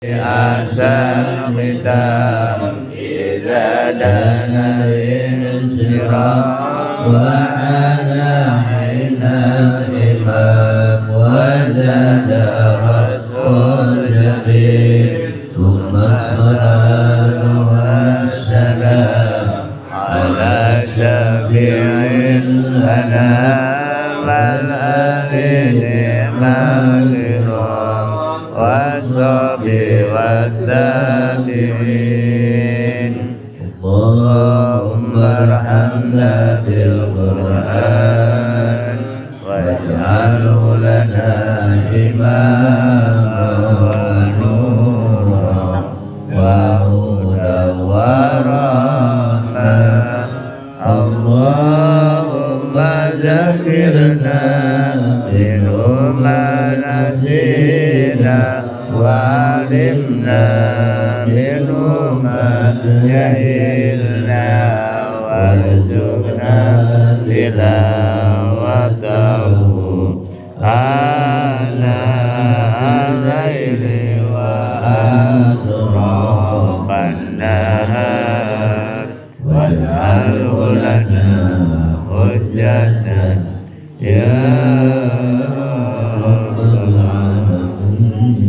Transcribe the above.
أحسن ختام إذا دنا الانصراف وأنا حين الإمام وزاد رسول جميل ثم الصلاة والسلام على شفيع الأنام الأمين الكرام والصحب والتابعين. اللهم ارحمنا بالقرآن واجعله لنا إماما ونورا وهدى ورحمة. اللهم ذكرنا منه ما نسينا وعلمنا منه ما جهلنا وارزقنا تلاوته آناء الليل وأطراف النهار واجعله لنا حجة يا رب العالمين.